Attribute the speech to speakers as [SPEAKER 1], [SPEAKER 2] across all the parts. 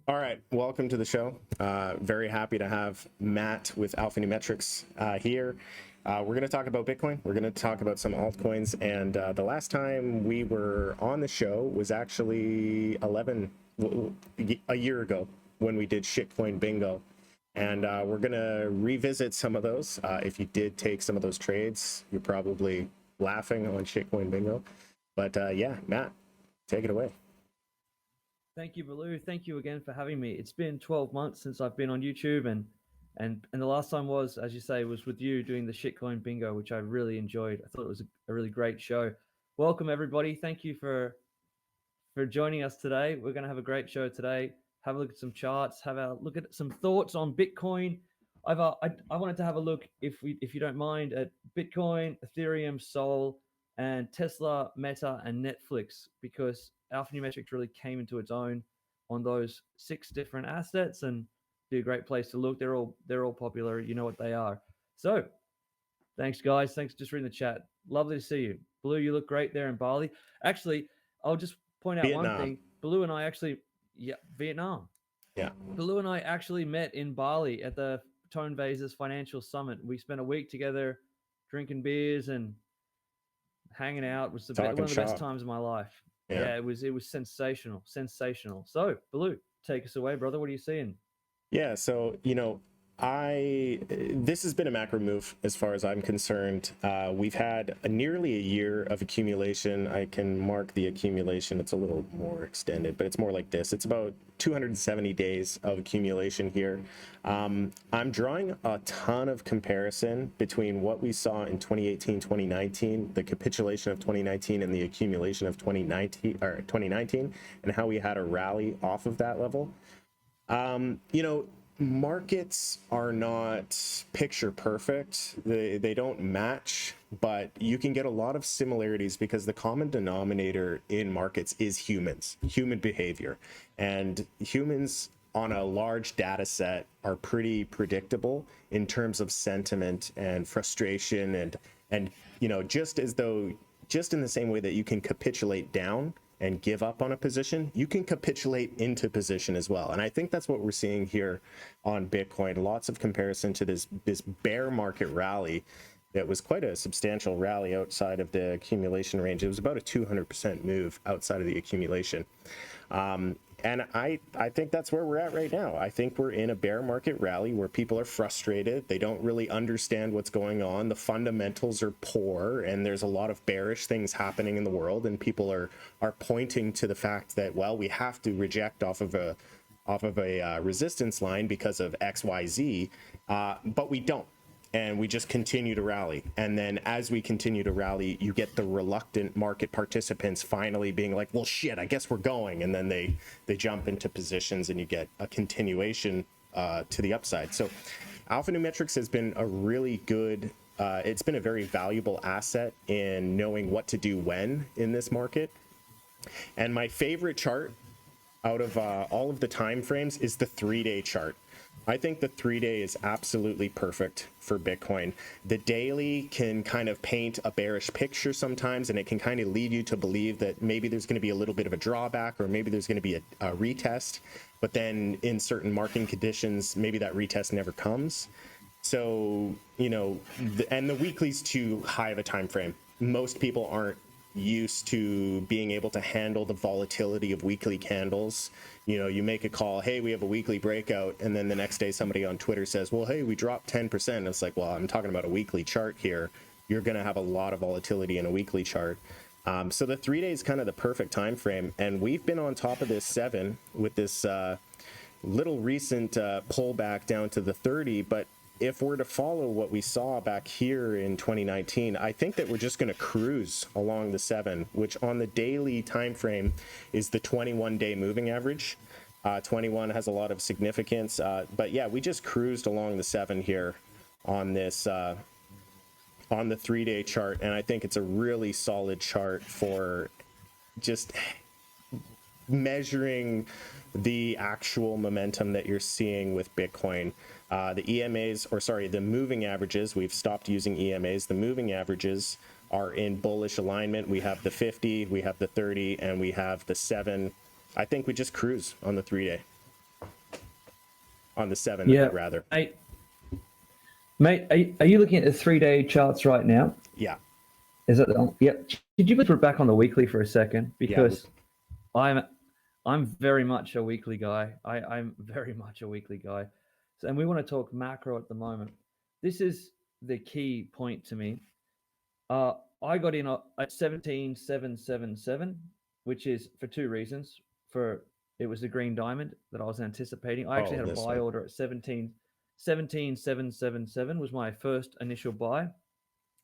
[SPEAKER 1] All right, welcome to the show. Very happy to have Matt with Alphanumerics here. We're going to talk about Bitcoin. We're going to talk about some altcoins. And the last time we were on the show was actually a year ago when we did Shitcoin Bingo. And we're going to revisit some of those. If you did take some of those trades, you're probably laughing on Shitcoin Bingo. But yeah, Matt, take it away.
[SPEAKER 2] Thank you, Baloo. Thank you again for having me. It's been 12 months since I've been on YouTube, and the last time was, as you say, was with you doing the Shitcoin Bingo, which I really enjoyed. I thought it was a really great show. Welcome, everybody. Thank you for joining us today. We're going to have a great show today. Have a look at some charts. Have a look at some thoughts on Bitcoin. I wanted to have a look, if you don't mind, at Bitcoin, Ethereum, Sol, and Tesla, Meta, and Netflix, because Alphanumerics really came into its own on those 6 different assets, and be a great place to look. They're all popular. You know what they are. So, thanks, guys. Thanks just reading the chat. Lovely to see you, Blue. You look great there in Bali. Actually, I'll just point out
[SPEAKER 1] Vietnam.
[SPEAKER 2] one thing. Blue and I actually, Vietnam.
[SPEAKER 1] Yeah.
[SPEAKER 2] Blue and I actually met in Bali at the Tone Vases Financial Summit. We spent a week together, drinking beers and hanging out. It was one of the best times of my life. Yeah, it was sensational. So, Blue, take us away, brother. What are you seeing?
[SPEAKER 1] Yeah, so this has been a macro move as far as I'm concerned. We've had nearly a year of accumulation. I can mark the accumulation. It's a little more extended, but it's more like this. It's about 270 days of accumulation here. I'm drawing a ton of comparison between what we saw in 2018, 2019, the capitulation of 2019 and the accumulation of 2019, and how we had a rally off of that level. Markets are not picture perfect. They don't match, but you can get a lot of similarities because the common denominator in markets is human behavior. And humans on a large data set are pretty predictable in terms of sentiment and frustration and just in the same way that you can capitulate down and give up on a position, you can capitulate into position as well. And I think that's what we're seeing here on Bitcoin. Lots of comparison to this bear market rally that was quite a substantial rally outside of the accumulation range. It was about a 200% move outside of the accumulation. And I think that's where we're at right now. I think we're in a bear market rally where people are frustrated. They don't really understand what's going on. The fundamentals are poor, and there's a lot of bearish things happening in the world. And people are pointing to the fact that, well, we have to reject off of a resistance line because of X, Y, Z, but we don't. And we just continue to rally. And then as we continue to rally, you get the reluctant market participants finally being like, well, shit, I guess we're going. And then they jump into positions and you get a continuation to the upside. So Alphanumerics has been a really good, it's been a very valuable asset in knowing what to do when in this market. And my favorite chart out of all of the time frames is the 3-day chart. I think the 3-day is absolutely perfect for Bitcoin. The daily can kind of paint a bearish picture sometimes, and it can kind of lead you to believe that maybe there's going to be a little bit of a drawback, or maybe there's going to be a retest, but then in certain market conditions, maybe that retest never comes. So, and the weekly's too high of a time frame. Most people aren't used to being able to handle the volatility of weekly candles. You make a call, hey, we have a weekly breakout, and then the next day somebody on Twitter says, well, hey, we dropped 10%. And it's like, well, I'm talking about a weekly chart here. You're going to have a lot of volatility in a weekly chart. So the 3-day is kind of the perfect time frame, and we've been on top of this 7 with this little recent pullback down to the 30, but if we're to follow what we saw back here in 2019, I think that we're just going to cruise along the 7, which on the daily time frame is the 21-day moving average. 21 has a lot of significance, but yeah, we just cruised along the 7 here on this on the 3-day chart, and I think it's a really solid chart for just measuring the actual momentum that you're seeing with Bitcoin. The EMAs, or sorry, the moving averages, we've stopped using EMAs. The moving averages are in bullish alignment. We have the 50, we have the 30, and we have the 7. I think we just cruise on the 3-day. on the 7
[SPEAKER 2] Yeah.
[SPEAKER 1] rather.
[SPEAKER 2] Mate, are you looking at the 3-day charts right now?
[SPEAKER 1] Yeah.
[SPEAKER 2] Is it? Yep. Could you put it back on the weekly for a second? Because I'm very much a weekly guy. I'm very much a weekly guy. So, and we want to talk macro at the moment. This is the key point to me. I got in at 17,777, which is for two reasons. It was the green diamond that I was anticipating. I actually had a buy order at 17,777 was my first initial buy.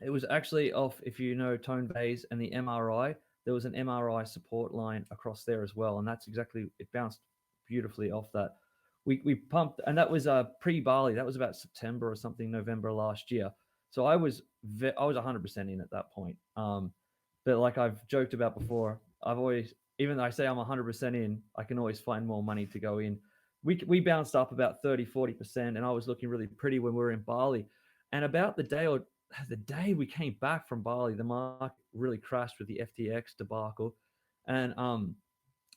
[SPEAKER 2] It was actually off, if you know Tone Vays and the MRI, there was an MRI support line across there as well. And that's exactly, it bounced beautifully off that. We pumped, and that was pre-Bali. That was about September or something, November last year. So I was 100% in at that point. But like I've joked about before, I've always, even though I say I'm 100% in, I can always find more money to go in. We bounced up about 30-40%, and I was looking really pretty when we were in Bali. And about the day we came back from Bali, the market really crashed with the FTX debacle, and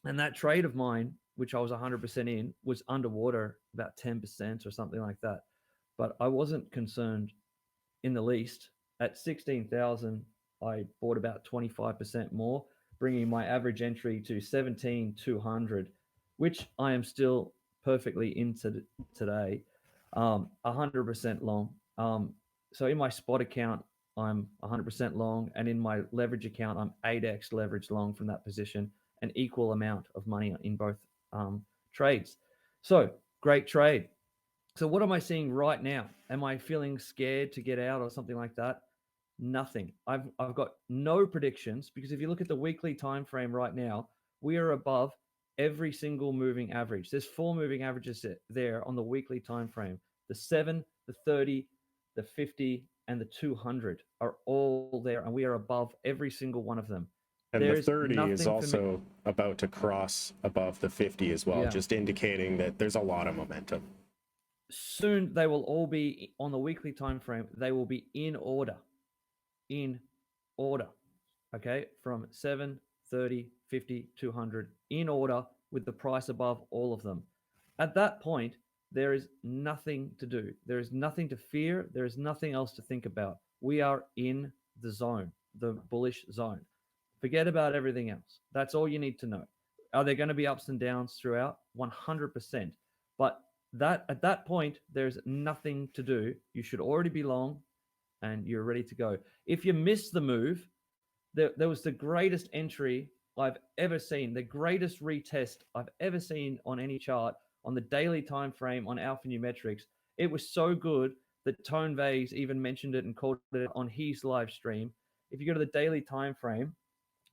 [SPEAKER 2] that trade of mine, which I was 100% in, was underwater about 10% or something like that. But I wasn't concerned in the least. At 16,000, I bought about 25% more, bringing my average entry to 17,200, which I am still perfectly into today, 100% long. So in my spot account, I'm 100% long, and in my leverage account, I'm 8x leverage long from that position, an equal amount of money in both trades. So great trade. So what am I seeing right now? Am I feeling scared to get out or something like that? Nothing. I've got no predictions, because if you look at the weekly time frame right now, we are above every single moving average. There's 4 moving averages there on the weekly time frame. The 7, the 30, the 50, and the 200 are all there, and we are above every single one of them.
[SPEAKER 1] And the 30 is also about to cross above the 50 as well, just indicating that there's a lot of momentum.
[SPEAKER 2] Soon they will all be on the weekly time frame. They will be in order. Okay, from 7, 30, 50, 200 in order, with the price above all of them. At that point, there is nothing to do. There is nothing to fear. There is nothing else to think about. We are in the zone, the bullish zone. Forget about everything else. That's all you need to know. Are there going to be ups and downs throughout? 100%. But at that point, there's nothing to do. You should already be long, and you're ready to go. If you miss the move, there was the greatest entry I've ever seen, the greatest retest I've ever seen on any chart on the daily time frame on Alpha Numerics. It was so good that Tone Vays even mentioned it and called it on his live stream. If you go to the daily time frame,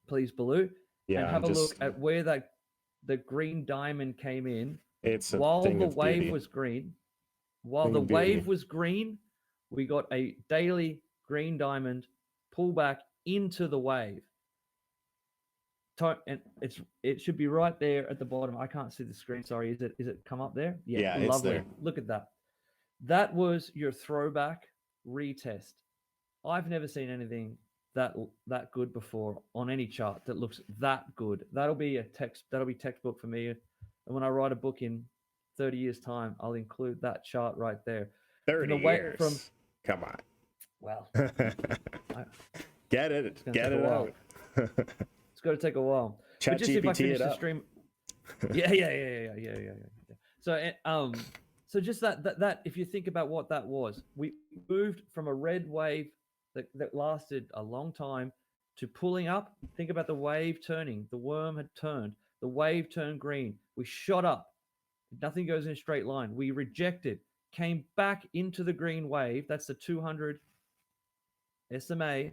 [SPEAKER 2] please, Baloo, and have a look at where the green diamond came in.
[SPEAKER 1] It's a
[SPEAKER 2] while
[SPEAKER 1] thing
[SPEAKER 2] the
[SPEAKER 1] of
[SPEAKER 2] wave
[SPEAKER 1] beauty.
[SPEAKER 2] was green. While the wave was green, we got a daily green diamond pull back into the wave. And it should be right there at the bottom. I can't see the screen. Sorry, is it come up there?
[SPEAKER 1] Yeah,
[SPEAKER 2] lovely.
[SPEAKER 1] it's there.
[SPEAKER 2] Look at that. That was your throwback retest. I've never seen anything that good before on any chart that looks that good. That'll be textbook for me. And when I write a book in 30 years time, I'll include that chart right there.
[SPEAKER 1] 30 years. Come on.
[SPEAKER 2] Well,
[SPEAKER 1] get it out.
[SPEAKER 2] It's got to take a while.
[SPEAKER 1] Chat
[SPEAKER 2] just
[SPEAKER 1] GPT
[SPEAKER 2] if I finish
[SPEAKER 1] it
[SPEAKER 2] the
[SPEAKER 1] up.
[SPEAKER 2] stream, yeah. So just that if you think about what that was, we moved from a red wave that lasted a long time to pulling up. Think about the wave turning. The worm had turned. The wave turned green. We shot up. Nothing goes in a straight line. We rejected, came back into the green wave. That's the 200 SMA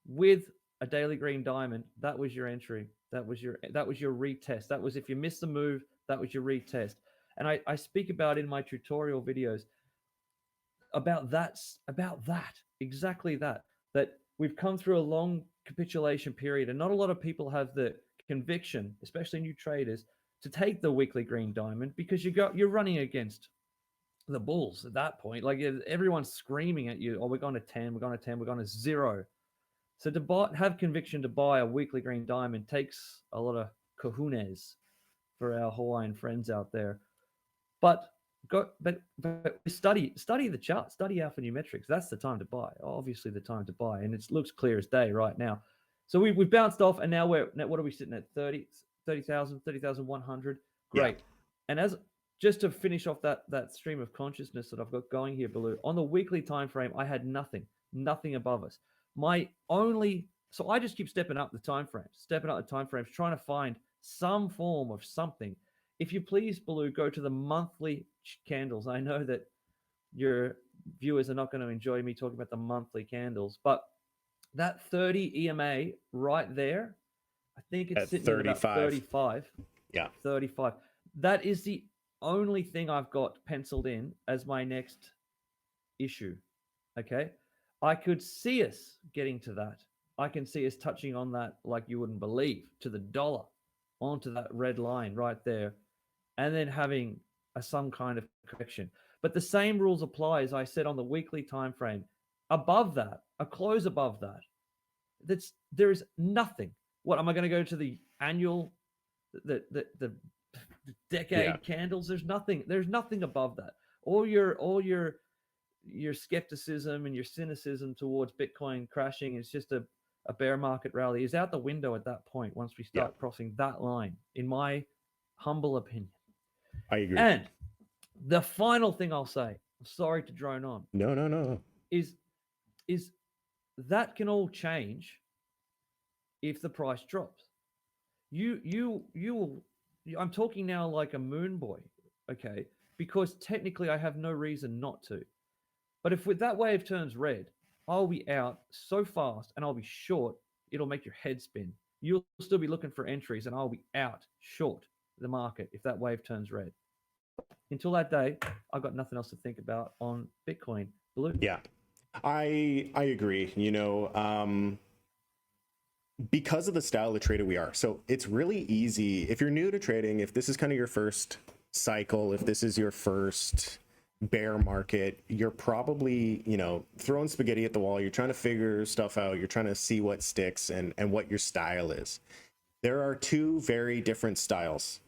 [SPEAKER 2] with a daily green diamond. That was your entry. That was your retest. That was, if you missed the move, that was your retest. And I speak about in my tutorial videos about that, exactly that we've come through a long capitulation period, and not a lot of people have the conviction, especially new traders, to take the weekly green diamond, because you're running against the bulls at that point. Like, everyone's screaming at you, oh, we're going to 10, we're going to 10, we're going to 0. So to have conviction to buy a weekly green diamond takes a lot of kahunas for our Hawaiian friends out there. But but study the chart, study alphanumerics. That's the time to buy. Obviously, the time to buy, and it looks clear as day right now. So we've bounced off, and now what are we sitting at? 30,000, 30,100. Great.
[SPEAKER 1] Yeah.
[SPEAKER 2] And as just to finish off that stream of consciousness that I've got going here, Baloo, on the weekly time frame, I had nothing above us. So I just keep stepping up the time frames, trying to find some form of something. If you please, Baloo, go to the monthly candles. I know that your viewers are not going to enjoy me talking about the monthly candles, but that 30 EMA right there, I think it's
[SPEAKER 1] At
[SPEAKER 2] sitting at about 35.
[SPEAKER 1] Yeah.
[SPEAKER 2] 35. That is the only thing I've got penciled in as my next issue. Okay. I could see us getting to that. I can see us touching on that like you wouldn't believe, to the dollar, onto that red line right there, and then having some kind of correction. But the same rules apply as I said on the weekly time frame. Above that, a close above that, there is nothing. What am I going to go to the annual, the decade candles? There's nothing above that. All your skepticism and your cynicism towards Bitcoin crashing is just a bear market rally is out the window at that point once we start crossing that line, in my humble opinion.
[SPEAKER 1] I agree.
[SPEAKER 2] And the final thing I'll say, I'm sorry to drone on.
[SPEAKER 1] No.
[SPEAKER 2] Is that can all change if the price drops. You will. I'm talking now like a moon boy, okay? Because technically I have no reason not to. But if that wave turns red, I'll be out so fast and I'll be short, it'll make your head spin. You'll still be looking for entries and I'll be out short the market if that wave turns red. Until that day, I've got nothing else to think about on Bitcoin. Blue.
[SPEAKER 1] Yeah, I agree. Because of the style of trader we are, so it's really easy if you're new to trading. If this is kind of your first cycle, if this is your first bear market, you're probably throwing spaghetti at the wall. You're trying to figure stuff out. You're trying to see what sticks and what your style is. There are two very different styles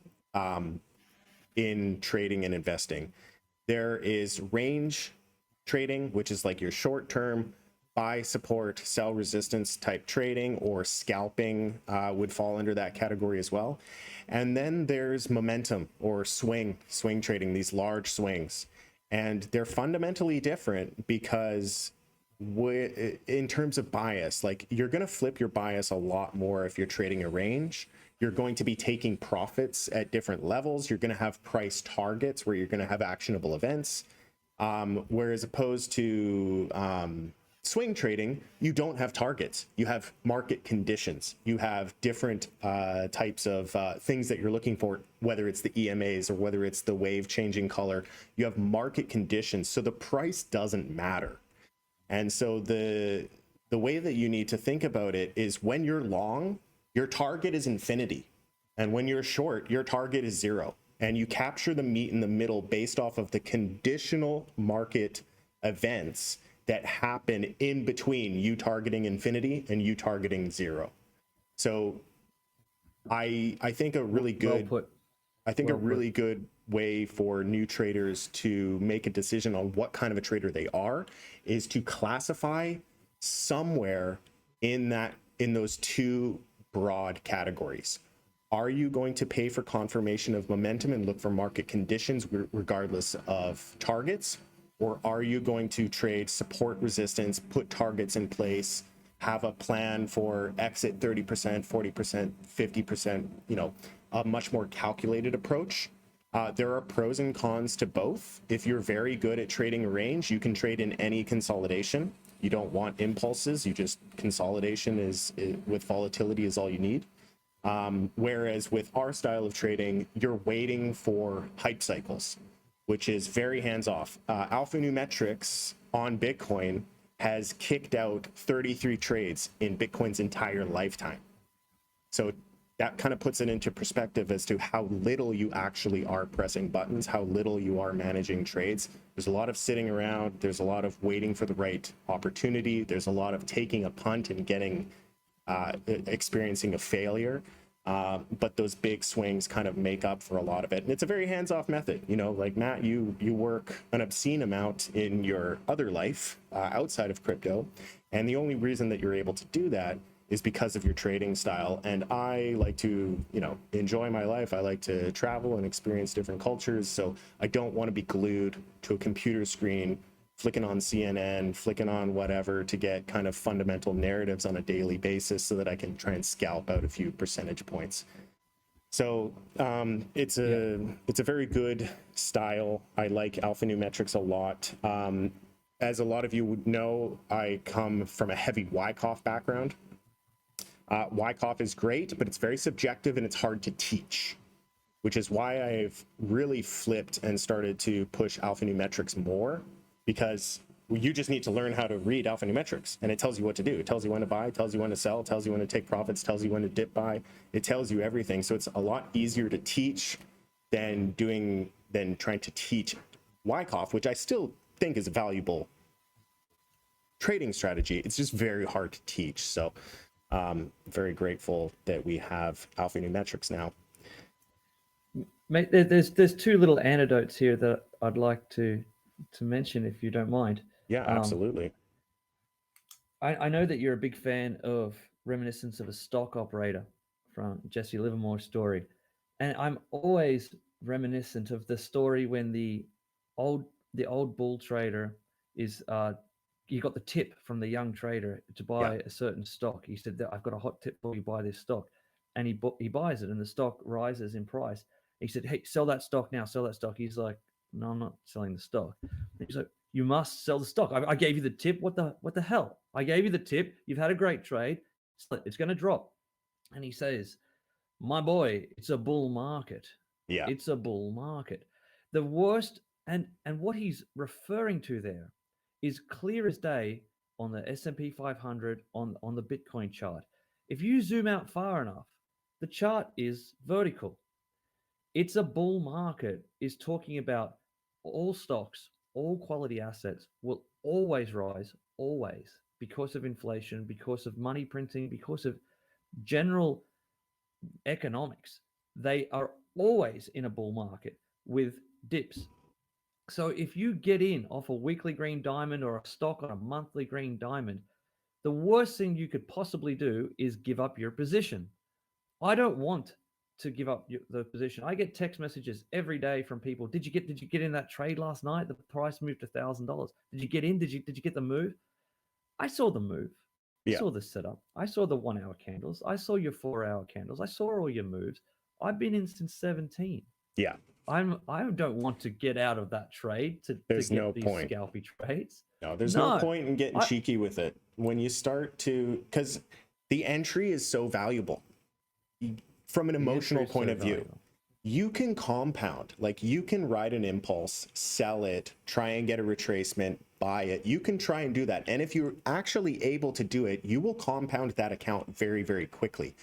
[SPEAKER 1] in trading and investing. There is range trading, which is like your short-term buy support, sell resistance type trading, or scalping would fall under that category as well. And then there's momentum or swing trading, these large swings. And they're fundamentally different because in terms of bias, like you're going to flip your bias a lot more if you're trading a range. You're going to be taking profits at different levels. You're going to have price targets where you're going to have actionable events. Whereas opposed to swing trading, you don't have targets. You have market conditions. You have different types of things that you're looking for, whether it's the EMAs or whether it's the wave changing color. You have market conditions, so the price doesn't matter. And so the way that you need to think about it is when you're long, your target is infinity. And when you're short, your target is zero. And you capture the meat in the middle based off of the conditional market events that happen in between you targeting infinity and you targeting zero. So I think a really good really good way for new traders to make a decision on what kind of a trader they are is to classify somewhere in those two broad categories. Are you going to pay for confirmation of momentum and look for market conditions regardless of targets? Or are you going to trade support resistance, put targets in place, have a plan for exit 30%, 40%, 50%, a much more calculated approach? There are pros and cons to both. If you're very good at trading a range, you can trade in any consolidation. You don't want impulses. Consolidation with volatility is all you need. Whereas with our style of trading, you're waiting for hype cycles, which is very hands-off. Alphanumerics on Bitcoin has kicked out 33 trades in Bitcoin's entire lifetime. So that kind of puts it into perspective as to how little you actually are pressing buttons, how little you are managing trades. There's a lot of sitting around. There's a lot of waiting for the right opportunity. There's a lot of taking a punt and experiencing a failure. but those big swings kind of make up for a lot of it. And it's a very hands-off method. You know, like Matt, you work an obscene amount in your other life outside of crypto, and the only reason that you're able to do that is because of your trading style. And I like to, you know, enjoy my life. I like to travel and experience different cultures. So I don't want to be glued to a computer screen, flicking on CNN, flicking on whatever to get kind of fundamental narratives on a daily basis so that I can try and scalp out a few percentage points. So it's a very good style. I like alphanumerics a lot. As a lot of you would know, I come from a heavy Wyckoff background. Wyckoff is great, but it's very subjective and it's hard to teach, which is why I've really flipped and started to push alphanumerics more, because you just need to learn how to read alphanumerics, and it tells you what to do. It tells you when to buy, tells you when to sell, tells you when to take profits, tells you when to dip buy. It tells you everything. So it's a lot easier to teach than trying to teach Wyckoff, which I still think is a valuable trading strategy. It's just very hard to teach. So very grateful that we have alphanumerics now.
[SPEAKER 2] Mate, there's two little antidotes here that I'd like to mention, if you don't mind.
[SPEAKER 1] Yeah, absolutely.
[SPEAKER 2] I know that you're a big fan of Reminiscence of a Stock Operator from Jesse Livermore's story, and I'm always reminiscent of the story when the old bull trader is you got the tip from the young trader to buy a certain stock. He said that I've got a hot tip for you, buy this stock, and he buys it, and the stock rises in price. He said, "Hey, sell that stock now, sell that stock." He's like, "No, I'm not selling the stock." He's like, "You must sell the stock. I gave you the tip. What the hell? I gave you the tip. You've had a great trade. It's going to drop." And he says, "My boy, it's a bull market.
[SPEAKER 1] Yeah.
[SPEAKER 2] It's a bull market." The worst, and what he's referring to there is clear as day on the S&P 500 on the Bitcoin chart. If you zoom out far enough, the chart is vertical. It's a bull market is talking about all stocks, all quality assets will always rise, always, because of inflation, because of money printing, because of general economics. They are always in a bull market with dips. So if you get in off a weekly green diamond or a stock on a monthly green diamond, the worst thing you could possibly do is give up your position. I don't want to give up the position. I get text messages every day from people. Did you get in that trade last night? The price moved $1,000. Did you get in? Did you get the move? I saw the move. I saw the setup. I saw the 1 hour candles. I saw your 4 hour candles. I saw all your moves. I've been in since 17.
[SPEAKER 1] Yeah.
[SPEAKER 2] I don't want to get out of that trade to get these scalpy trades.
[SPEAKER 1] No, there's no point in getting cheeky with it. When you start to, because the entry is so valuable from an emotional point of view. You can compound, like you can ride an impulse, sell it, try and get a retracement, buy it. You can try and do that. And if you're actually able to do it, you will compound that account very, very quickly.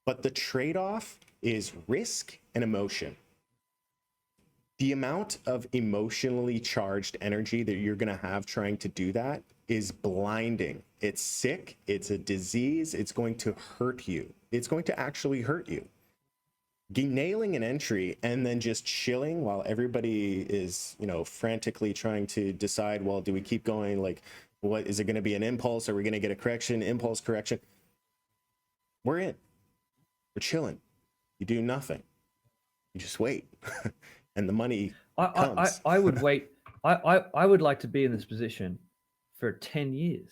[SPEAKER 1] But the trade-off is risk and emotion. The amount of emotionally charged energy that you're going to have trying to do that is blinding. It's sick. It's a disease. It's going to hurt you. It's going to actually hurt you. Nailing an entry and then just chilling while everybody is, you know, frantically trying to decide, well, do we keep going? Like, what is it going to be, an impulse? Are we going to get a correction, impulse correction? We're in. We're chilling. You do nothing. You just wait. And the money comes.
[SPEAKER 2] I would wait. I would like to be in this position for 10 years.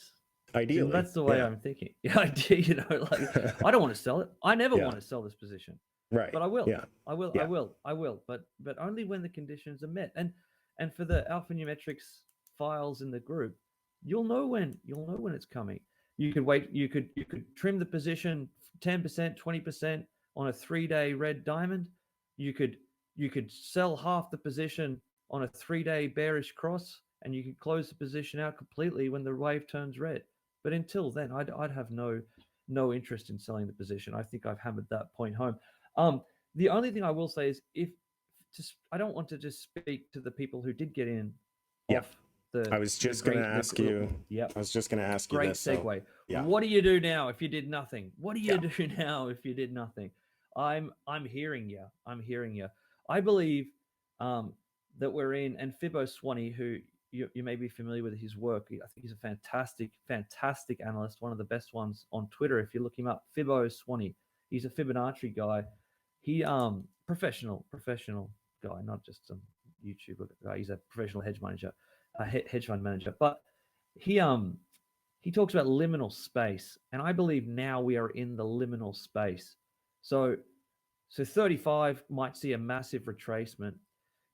[SPEAKER 1] Ideally.
[SPEAKER 2] That's the way I'm thinking. Yeah, you know, like I don't want to sell it. I never want to sell this position.
[SPEAKER 1] Right.
[SPEAKER 2] But I will.
[SPEAKER 1] Yeah.
[SPEAKER 2] I will. But only when the conditions are met. And for the alphanumerics files in the group, you'll know when it's coming. You could wait. You could trim the position 10%, 20% on a 3-day red diamond. You could sell half the position on a 3-day bearish cross, and you could close the position out completely when the wave turns red. But until then, I'd have no interest in selling the position. I think I've hammered that point home. The only thing I will say is I don't want to just speak to the people who did get in off the.
[SPEAKER 1] I was just going to ask you.
[SPEAKER 2] Yeah.
[SPEAKER 1] I was just going to ask you
[SPEAKER 2] Great
[SPEAKER 1] this.
[SPEAKER 2] segue.
[SPEAKER 1] So,
[SPEAKER 2] What do you do now if you did nothing? What do you do now if you did nothing? I'm hearing you. I'm hearing you. I believe that we're in, and Fibbo Swanee, who you may be familiar with his work. I think he's a fantastic analyst, one of the best ones on Twitter. If you look him up, Fibbo Swanee, he's a Fibonacci guy. He professional guy, not just some YouTuber guy. He's a professional hedge manager, hedge fund manager. But he talks about liminal space, and I believe now we are in the liminal space. So 35 might see a massive retracement.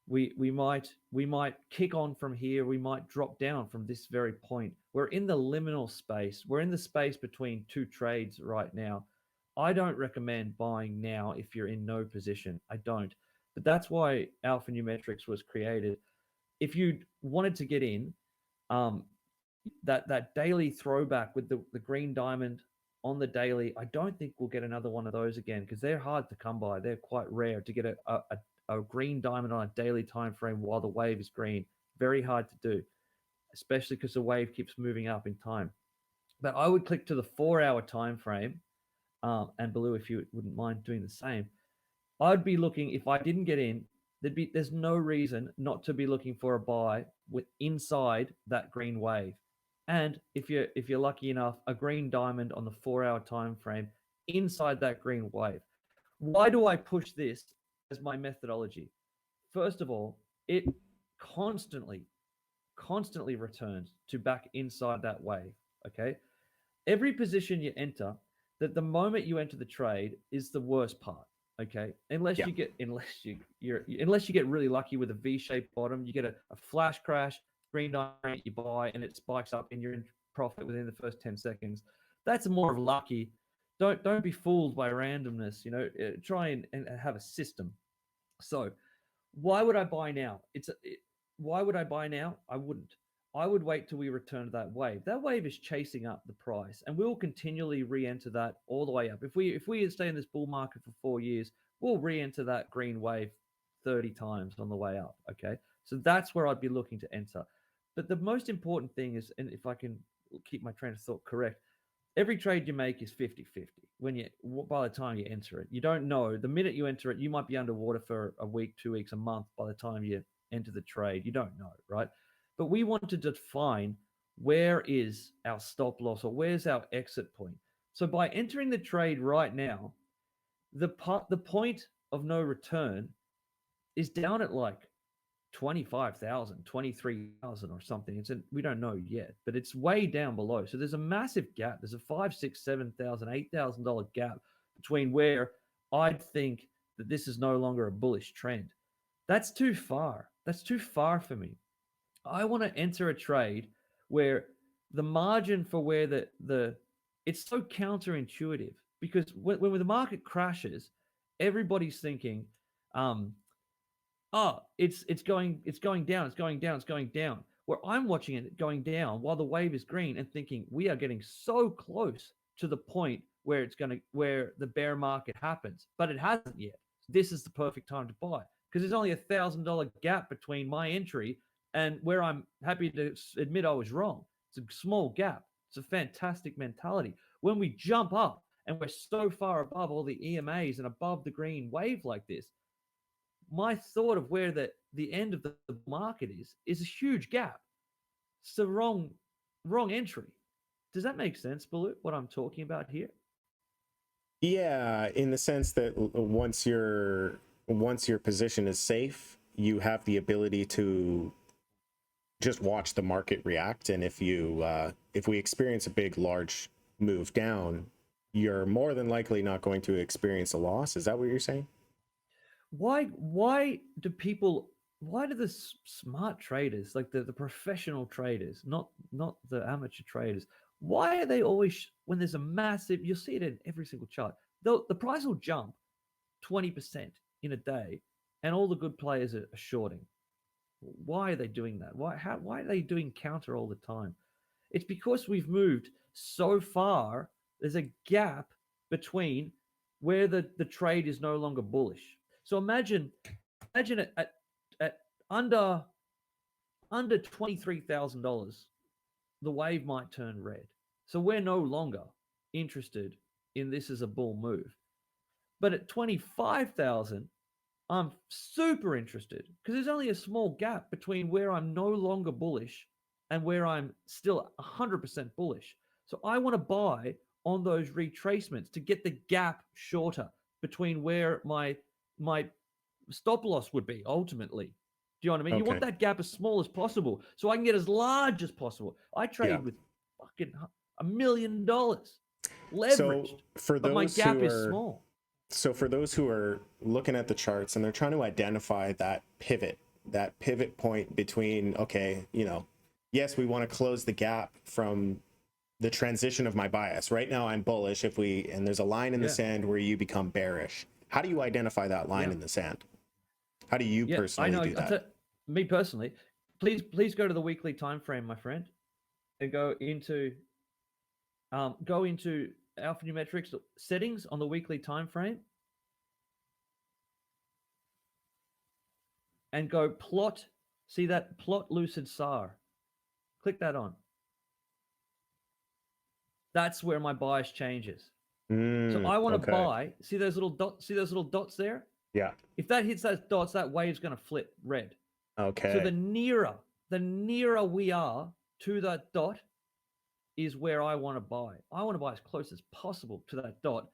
[SPEAKER 2] We might kick on from here. We might drop down from this very point. We're in the liminal space. We're in the space between two trades right now. I don't recommend buying now if you're in no position. I don't. But that's why alphanumerics was created. If you wanted to get in, that daily throwback with the green diamond on the daily, I don't think we'll get another one of those again, because they're hard to come by. They're quite rare to get a green diamond on a daily time frame while the wave is green. Very hard to do, especially because the wave keeps moving up in time. But I would click to the 4-hour time frame, and Baloo, if you wouldn't mind doing the same. I'd be looking, if I didn't get in, there's no reason not to be looking for a buy with inside that green wave. And if you're lucky enough, a green diamond on the 4-hour time frame inside that green wave. Why do I push this as my methodology? First of all, it constantly returns to back inside that wave. Okay. Every position you enter, that the moment you enter the trade is the worst part. Okay. Unless you get really lucky with a V-shaped bottom, you get a flash crash, green diamond, you buy, and it spikes up and you're in profit within the first 10 seconds. That's more of lucky. Don't be fooled by randomness. Try and have a system. So why would I buy now? Why would I buy now? I wouldn't. I would wait till we return to that wave. That wave is chasing up the price, and we'll continually re-enter that all the way up. If we stay in this bull market for 4 years, we'll re-enter that green wave 30 times on the way up. Okay, so that's where I'd be looking to enter. But the most important thing is, and if I can keep my train of thought correct, every trade you make is 50-50 by the time you enter it. You don't know. The minute you enter it, you might be underwater for a week, 2 weeks, a month by the time you enter the trade. You don't know, right? But we want to define where is our stop loss or where's our exit point. So by entering the trade right now, the point of no return is down at like 25,000, 23,000 or something. We don't know yet, but it's way down below. So there's a massive gap. There's a $5,000, $6,000, $7,000, $8,000 gap between where I'd think that this is no longer a bullish trend. That's too far. That's too far for me. I want to enter a trade where the margin for where it's so counterintuitive, because when the market crashes, everybody's thinking, it's going down. Where I'm watching it going down while the wave is green and thinking we are getting so close to the point where where the bear market happens, but it hasn't yet. This is the perfect time to buy, because there's only $1,000 gap between my entry and where I'm happy to admit I was wrong. It's a small gap. It's a fantastic mentality. When we jump up and we're so far above all the EMAs and above the green wave like this, my thought of where the end of the market is a huge gap. It's the wrong entry. Does that make sense, Baloo, what I'm talking about here?
[SPEAKER 1] Yeah, in the sense that once your position is safe, you have the ability to just watch the market react. And if we experience a big, large move down, you're more than likely not going to experience a loss. Is that what you're saying?
[SPEAKER 2] Why do the smart traders, like the professional traders, not the amateur traders, why are they always, when there's a massive, you'll see it in every single chart, the price will jump 20% in a day and all the good players are shorting? Why are they doing that? Why are they doing counter all the time? It's because we've moved so far. There's a gap between where the trade is no longer bullish. So imagine it at under $23,000, the wave might turn red. So we're no longer interested in this as a bull move. But at 25,000, I'm super interested because there's only a small gap between where I'm no longer bullish and where I'm still 100% bullish. So I want to buy on those retracements to get the gap shorter between where my stop loss would be ultimately. Do you know what I mean? You want that gap as small as possible so I can get as large as possible. I trade with fucking $1 million leveraged, but my gap is small.
[SPEAKER 1] So for those who are looking at the charts and they're trying to identify that pivot point between, okay, you know, yes, we want to close the gap from the transition of my bias. Right now I'm bullish and there's a line in the sand where you become bearish. How do you identify that line in the sand? How do you personally do that?
[SPEAKER 2] Me personally, please go to the weekly time frame, my friend, and go into alphanumerics settings on the weekly time frame and go plot. See that plot lucid SAR? Click that on. That's where my bias changes. So I want to buy. See those little dots? See those little dots there?
[SPEAKER 1] Yeah.
[SPEAKER 2] If that hits those dots, that wave's going to flip red.
[SPEAKER 1] Okay.
[SPEAKER 2] So the nearer we are to that dot is where I want to buy. I want to buy as close as possible to that dot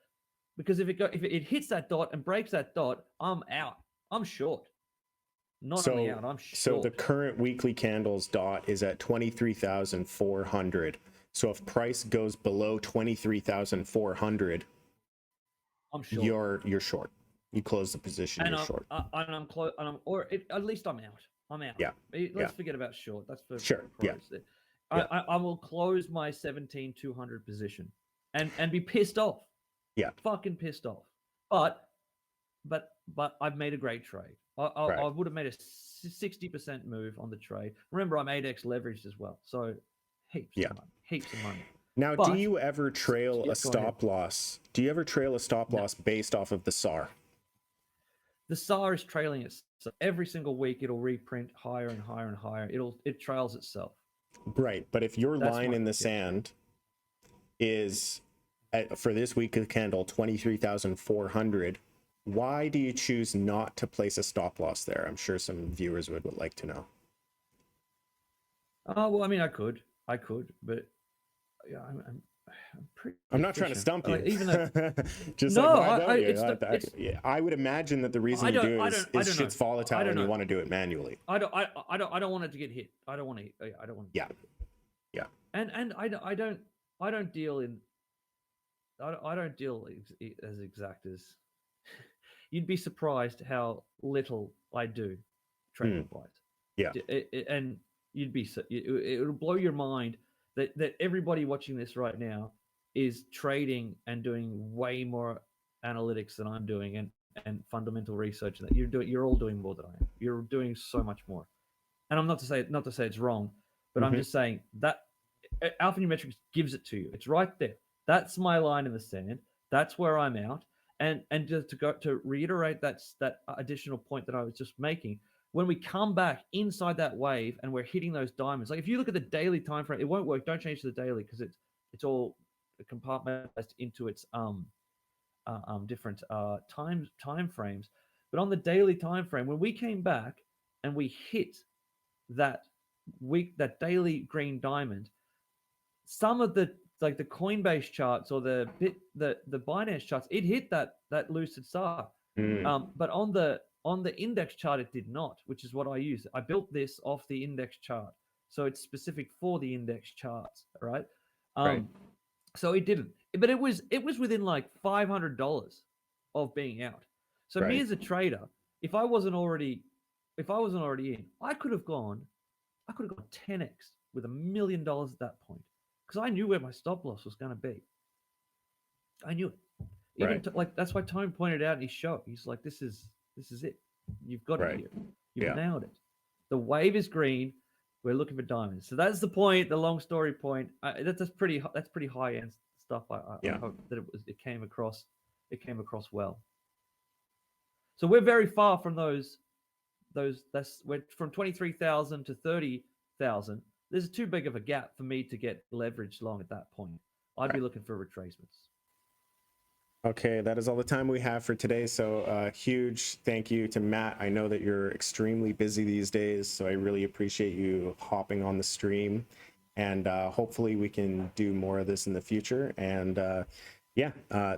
[SPEAKER 2] because if it hits that dot and breaks that dot, I'm out. I'm short. Not only out, I'm short.
[SPEAKER 1] So the current weekly candles dot is at 23,400. So if price goes below 23,400,
[SPEAKER 2] I'm short.
[SPEAKER 1] You're short. You close the position.
[SPEAKER 2] And
[SPEAKER 1] you're short.
[SPEAKER 2] And I'm close. At least I'm out. I'm out.
[SPEAKER 1] Yeah.
[SPEAKER 2] Let's forget about short. That's for
[SPEAKER 1] sure.
[SPEAKER 2] Pros.
[SPEAKER 1] Yeah.
[SPEAKER 2] I will close my 17,200 position and be pissed off.
[SPEAKER 1] Yeah.
[SPEAKER 2] Fucking pissed off. But I've made a great trade. I would have made a 60% move on the trade. Remember, I'm 8x leveraged as well. So heaps of money.
[SPEAKER 1] Now, do you ever trail a stop loss? Do you ever trail a stop loss based off of the SAR?
[SPEAKER 2] The SAR is trailing it. So every single week it'll reprint higher and higher and higher. It trails itself.
[SPEAKER 1] Right. But if your line in the sand is for this week of candle 23,400, why do you choose not to place a stop loss there? I'm sure some viewers would like to know.
[SPEAKER 2] Well, I mean, I could, but yeah, I'm pretty.
[SPEAKER 1] I'm not trying to stump you.
[SPEAKER 2] Like, even though,
[SPEAKER 1] just
[SPEAKER 2] no,
[SPEAKER 1] I would imagine that the reason you do is shit's volatile and you want to do it manually.
[SPEAKER 2] I don't want it to get hit. I don't want to. I don't want.
[SPEAKER 1] Yeah.
[SPEAKER 2] And I don't deal in. I don't deal as exact as. You'd be surprised how little I do trading wise.
[SPEAKER 1] Yeah.
[SPEAKER 2] And you'd be. It'll blow your mind that everybody watching this right now is trading and doing way more analytics than I'm doing and fundamental research that you're all doing more than I am. You're doing so much more. And I'm not to say it's wrong, but I'm just saying that alphanumerics gives it to you. It's right there. That's my line in the sand. That's where I'm out. And just to reiterate that additional point that I was just making, when we come back inside that wave and we're hitting those diamonds, like if you look at the daily time frame, it won't work. Don't change to the daily because it's all compartmentalized into its different time frames. But on the daily time frame, when we came back and we hit that daily green diamond, some of the Coinbase charts or the Binance charts, it hit that lucid SAR. But on the index chart, it did not, which is what I use. I built this off the index chart, so it's specific for the index charts, right? So it didn't, but it was within like $500 of being out. So me as a trader, if I wasn't already in, I could have gone 10x with $1 million at that point because I knew where my stop loss was going to be. I knew it. Even that's why Tone pointed out in his show. He's like, "This is it. You've got it here. You've nailed it. The wave is green. We're looking for diamonds." So that's the point. The long story point. That's pretty high end stuff. I hope that it came across. It came across well. So we're very far from those. We're from 23,000 to 30,000. There's too big of a gap for me to get leveraged long at that point. I'd be looking for retracements.
[SPEAKER 1] Okay, that is all the time we have for today. So huge thank you to Matt. I know that you're extremely busy these days, so I really appreciate you hopping on the stream. And hopefully we can do more of this in the future. And yeah,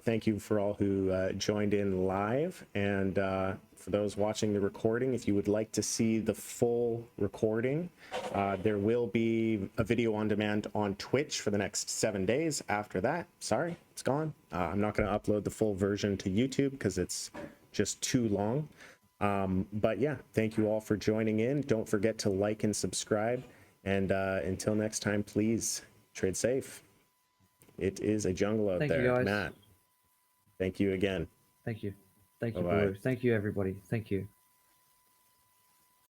[SPEAKER 1] thank you for all who joined in live. And for those watching the recording, if you would like to see the full recording, there will be a video on demand on Twitch for the next 7 days. After that, sorry, it's gone. I'm not going to upload the full version to YouTube because it's just too long. But yeah, thank you all for joining in. Don't forget to like and subscribe. And until next time, please trade safe. It is a jungle out
[SPEAKER 2] Thank you,
[SPEAKER 1] there.
[SPEAKER 2] guys.
[SPEAKER 1] Matt, thank you again.
[SPEAKER 2] Thank you. Thank you,
[SPEAKER 1] Bye-bye.
[SPEAKER 2] Baloo. Thank you, everybody. Thank you.